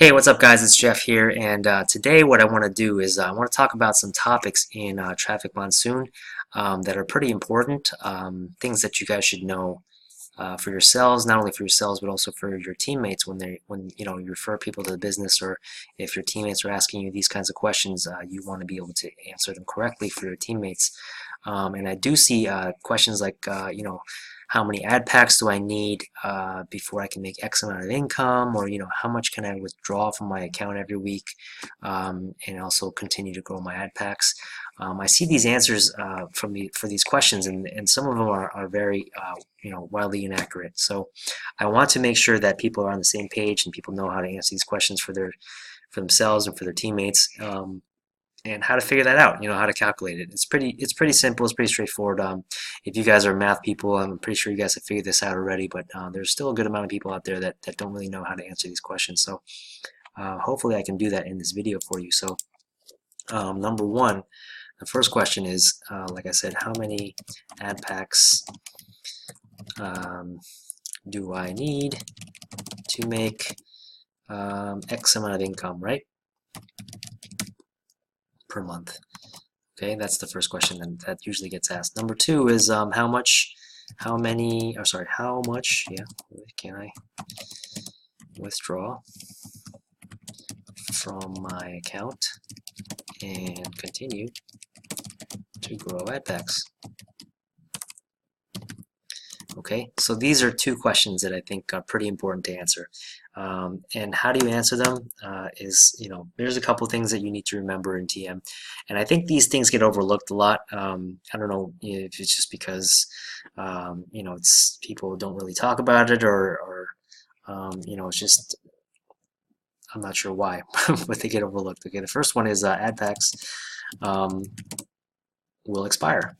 Hey, what's up, guys? It's Jeff here, and today what I want to do is I want to talk about some topics in Traffic Monsoon that are pretty important, things that you guys should know for yourselves, not only for yourselves but also for your teammates when you refer people to the business, or if your teammates are asking you these kinds of questions, you want to be able to answer them correctly for your teammates. And I do see questions like how many ad packs do I need before I can make X amount of income, or how much can I withdraw from my account every week, and also continue to grow my ad packs. I see these answers for these questions, and some of them are very wildly inaccurate. So I want to make sure that people are on the same page and people know how to answer these questions for themselves and for their teammates. And how to figure that out, how to calculate it. It's pretty simple. It's pretty straightforward. If you guys are math people, I'm pretty sure you guys have figured this out already, but there's still a good amount of people out there that don't really know how to answer these questions. So hopefully I can do that in this video for you. So number one, the first question is, like I said, how many ad packs do I need to make X amount of income, right? Per month. Okay, that's the first question that usually gets asked. Number two is how much can I withdraw from my account and continue to grow ad packs? Okay, so these are two questions that I think are pretty important to answer. And how do you answer them there's a couple things that you need to remember in TM. And I think these things get overlooked a lot. I don't know if it's just because, it's people don't really talk about it, or it's just, I'm not sure why, but they get overlooked. Okay, the first one is ad packs will expire.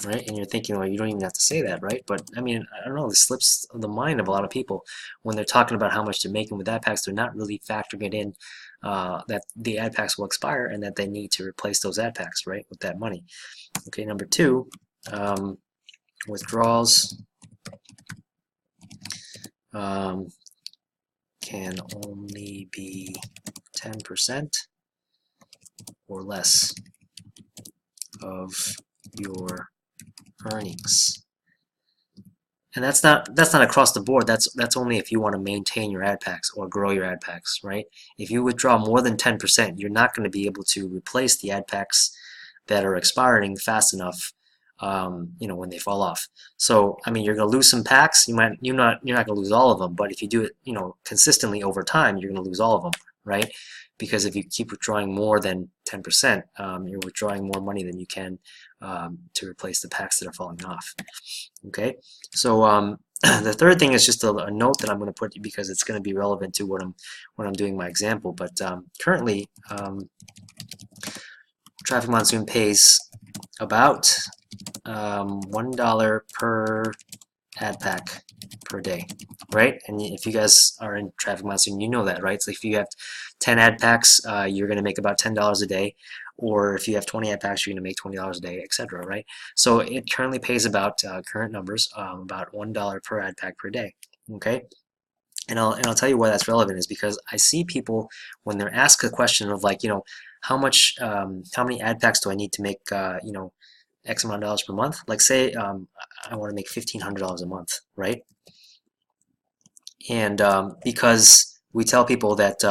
Right? And you're thinking, well, you don't even have to say that, right? But I mean, I don't know, this slips the mind of a lot of people when they're talking about how much they're making with ad packs. They're not really factoring it in that the ad packs will expire and that they need to replace those ad packs, right, with that money. Okay, number two, withdrawals can only be 10% or less of your earnings. And that's not across the board. That's only if you want to maintain your ad packs or grow your ad packs, right? If you withdraw more than 10%, you're not going to be able to replace the ad packs that are expiring fast enough, when they fall off. So I mean, you're going to lose some packs. You're not going to lose all of them, but if you do it, consistently over time, you're going to lose all of them, right? Because if you keep withdrawing more than 10%, you're withdrawing more money than you can to replace the packs that are falling off. Okay, so the third thing is just a note that I'm going to put because it's going to be relevant to what I'm doing my example. But currently, Traffic Monsoon pays about $1 per ad pack per day, right? And if you guys are in Traffic Monsoon, you know that, right? So if you have 10 ad packs, you're going to make about $10 a day, or if you have 20 ad packs, you're going to make $20 a day, etc., right? So it currently pays about current numbers, about $1 per ad pack per day. Okay, and I'll tell you why that's relevant is because I see people when they're asked a question of like, how many ad packs do I need to make X amount of dollars per month? Like say I want to make $1,500 a month, right? And because we tell people that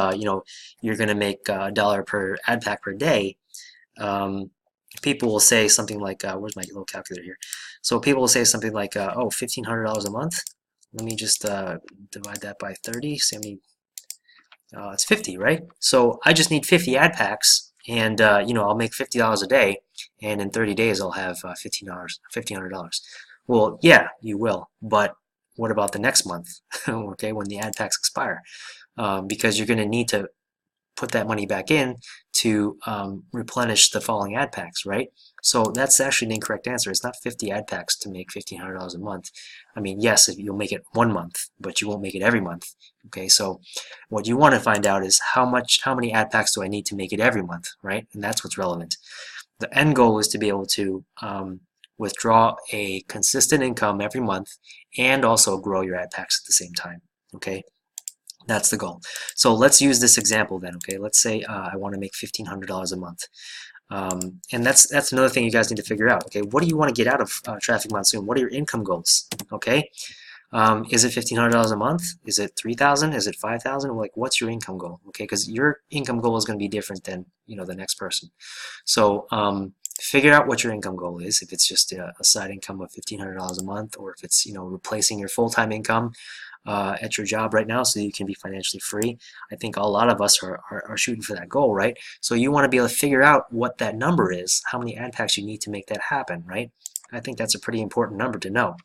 you're going to make $1 per ad pack per day, people will say something like, where's my little calculator here? So people will say something like, oh, $1,500 a month. Let me just divide that by 30. It's 50, right? So I just need 50 ad packs, and I'll make $50 a day, and in 30 days I'll have $1,500. Well, yeah, you will, but what about the next month? Okay, when the ad packs expire, because you're going to need to put that money back in to replenish the falling ad packs, right? So that's actually the incorrect answer. It's not 50 ad packs to make $1,500 a month. I mean, yes, if you'll make it 1 month, but you won't make it every month. Okay, so what you want to find out is how many ad packs do I need to make it every month, right? And that's what's relevant. The end goal is to be able to withdraw a consistent income every month and also grow your ad packs at the same time. Okay, That's the goal. So let's use this example then, okay? Let's say I want to make $1,500 a month. And that's another thing you guys need to figure out, okay? What do you want to get out of Traffic Monsoon? What are your income goals, okay? Is it $1,500 a month? Is it $3,000? Is it $5,000? Like, what's your income goal, okay? Because your income goal is going to be different than, you know, the next person. So figure out what your income goal is. If it's just a side income of $1,500 a month, or if it's, you know, replacing your full-time income at your job right now so you can be financially free. I think a lot of us are shooting for that goal, right? So you want to be able to figure out what that number is, how many ad packs you need to make that happen, right? I think that's a pretty important number to know.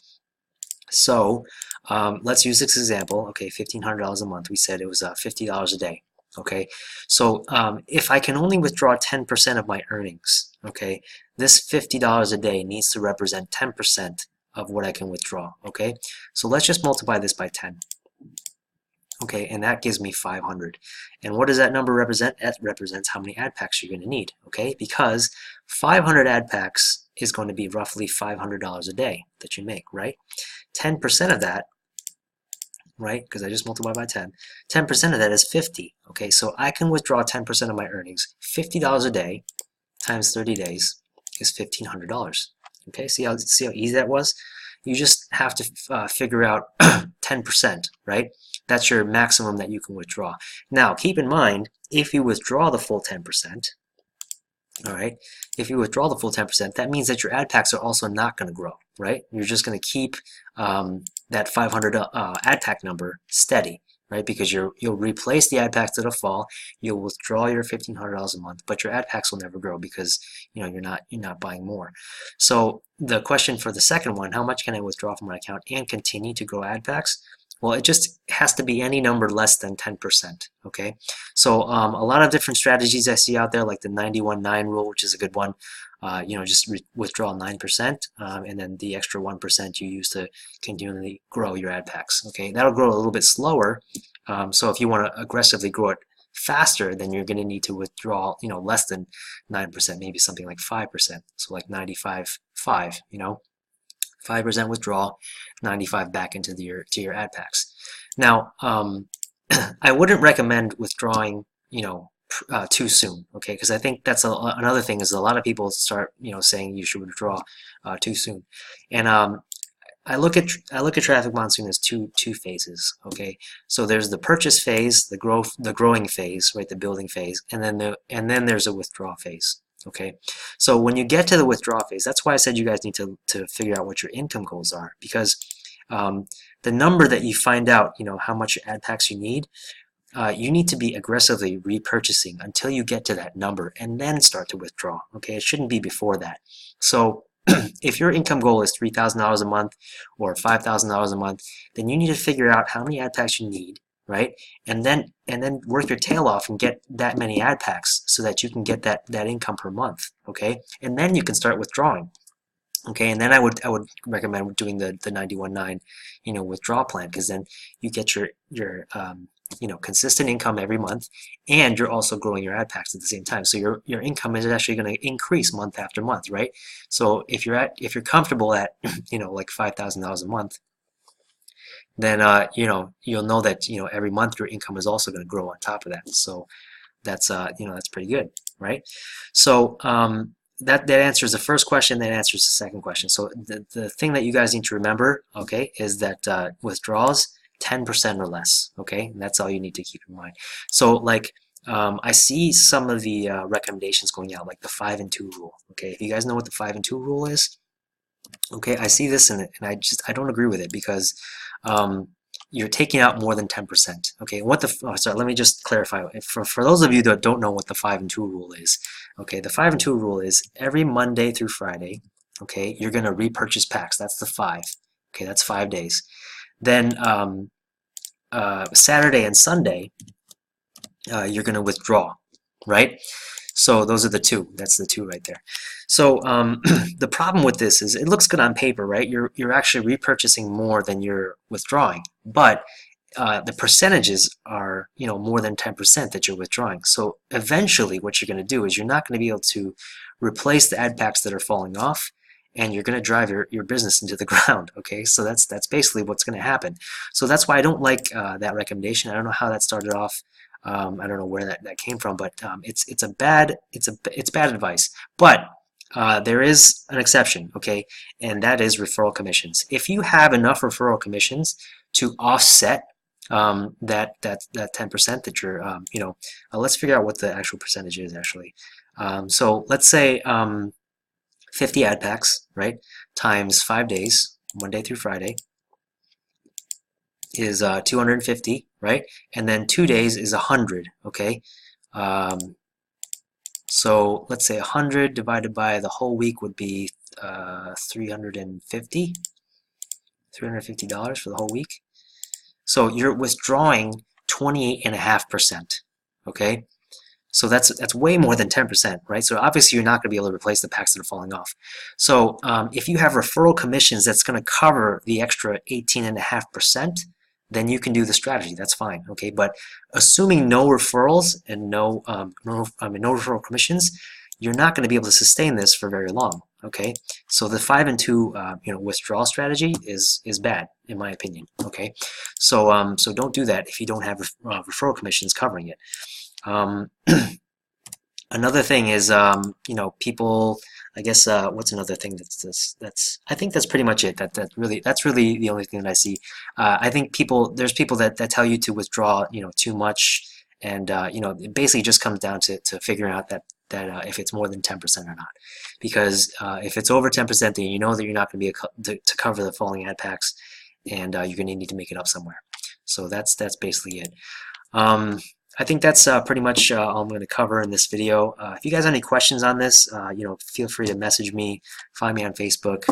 So let's use this example. Okay, $1,500 a month. We said it was $50 a day. Okay, so if I can only withdraw 10% of my earnings, okay, this $50 a day needs to represent 10% of what I can withdraw. Okay, so let's just multiply this by 10. Okay, and that gives me 500. And what does that number represent? That represents how many ad packs you're going to need. Okay, because 500 ad packs is going to be roughly $500 a day that you make, right? 10% of that, right, because I just multiplied by 10, 10% of that is 50. Okay, so I can withdraw 10% of my earnings. $50 a day times 30 days is $1,500. Okay, see how easy that was? You just have to figure out 10%, right? That's your maximum that you can withdraw. Now, keep in mind, if you withdraw the full 10%, all right, if you withdraw the full 10%, that means that your ad packs are also not going to grow, right? You're just going to keep that 500 ad pack number steady, right? Because you'll replace the ad packs that'll fall, you'll withdraw your $1,500 a month, but your ad packs will never grow because, you know, you're not buying more. So the question for the second one, how much can I withdraw from my account and continue to grow ad packs? Well, it just has to be any number less than 10%, okay? So a lot of different strategies I see out there, like the 91-9 rule, which is a good one. You know, just withdraw 9%, and then the extra 1% you use to continually grow your ad packs, okay? That'll grow a little bit slower, so if you want to aggressively grow it faster, then you're going to need to withdraw, you know, less than 9%, maybe something like 5%, so like 95-5, you know? 5% withdrawal, 95 back into your ad packs. Now, I wouldn't recommend withdrawing, you know, too soon, okay? Because I think that's another thing is a lot of people start, you know, saying you should withdraw too soon, and I look at Traffic Monsoon as two phases, okay? So there's the purchase phase, the growing phase, right, the building phase, and then there's a withdrawal phase. Okay, so when you get to the withdrawal phase, that's why I said you guys need to figure out what your income goals are, because the number that you find out, you know, how much ad packs you need to be aggressively repurchasing until you get to that number and then start to withdraw. Okay, it shouldn't be before that. So if your income goal is $3,000 a month or $5,000 a month, then you need to figure out how many ad packs you need, right? And then work your tail off and get that many ad packs so that you can get that income per month, okay? And then you can start withdrawing, okay? And then I would recommend doing the 91-9, you know, withdrawal plan, because then you get your you know, consistent income every month, and you're also growing your ad packs at the same time. So your income is actually going to increase month after month, right? So if you're comfortable at you know, like $5,000 a month, then you know, you'll know that, you know, every month your income is also going to grow on top of that. So that's you know, that's pretty good, right? So that answers the first question, that answers the second question. So the thing that you guys need to remember, okay, is that withdrawals 10% or less, okay? And that's all you need to keep in mind. So like I see some of the recommendations going out, like the 5 and 2 rule, okay? If you guys know what the 5 and 2 rule is, okay, I see this in it, and I don't agree with it, because you're taking out more than 10%. Okay, sorry, let me just clarify. For those of you that don't know what the 5 and 2 rule is, okay, the 5 and 2 rule is every Monday through Friday, okay, you're going to repurchase packs. That's the 5. Okay, that's 5 days. Then Saturday and Sunday, you're going to withdraw, right? So those are the 2. That's the 2 right there. So the problem with this is it looks good on paper, right? You're actually repurchasing more than you're withdrawing, but the percentages are, you know, more than 10% that you're withdrawing. So eventually what you're going to do is you're not going to be able to replace the ad packs that are falling off, and you're going to drive your business into the ground. Okay, so that's basically what's going to happen. So that's why I don't like that recommendation. I don't know how that started off. I don't know where that came from, but it's bad advice. But there is an exception, okay, and that is referral commissions. If you have enough referral commissions to offset that 10% that you're let's figure out what the actual percentage is actually. So let's say 50 ad packs, right, times 5 days, Monday through Friday, is 250, right? And then 2 days is 100, okay? So let's say 100 divided by the whole week would be $350 for the whole week. So you're withdrawing 28.5%, okay? So that's way more than 10%, right? So obviously you're not going to be able to replace the packs that are falling off. So if you have referral commissions that's going to cover the extra 18.5%, then you can do the strategy. That's fine, okay? But assuming no referrals and no referral commissions, you're not going to be able to sustain this for very long, okay? So the 5 and 2 withdrawal strategy is bad in my opinion, okay? So so don't do that if you don't have referral commissions covering it. Another thing is, people, I guess, what's another thing that's I think that's pretty much it. That's really the only thing that I see. I think there's people that tell you to withdraw, too much, and it basically just comes down to figuring out that if it's more than 10% or not. Because if it's over 10%, then you know that you're not going to be able to cover the falling ad packs, and you're going to need to make it up somewhere. So that's basically it. I think that's pretty much all I'm going to cover in this video. If you guys have any questions on this, feel free to message me, find me on Facebook,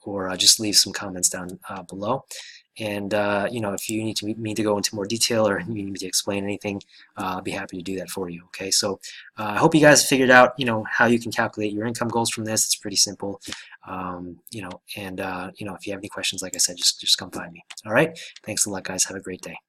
or just leave some comments down below. And if you need me to go into more detail or you need me to explain anything, I'll be happy to do that for you. Okay, so I hope you guys figured out how you can calculate your income goals from this. It's pretty simple. If you have any questions, like I said, just come find me. All right, thanks a lot, guys. Have a great day.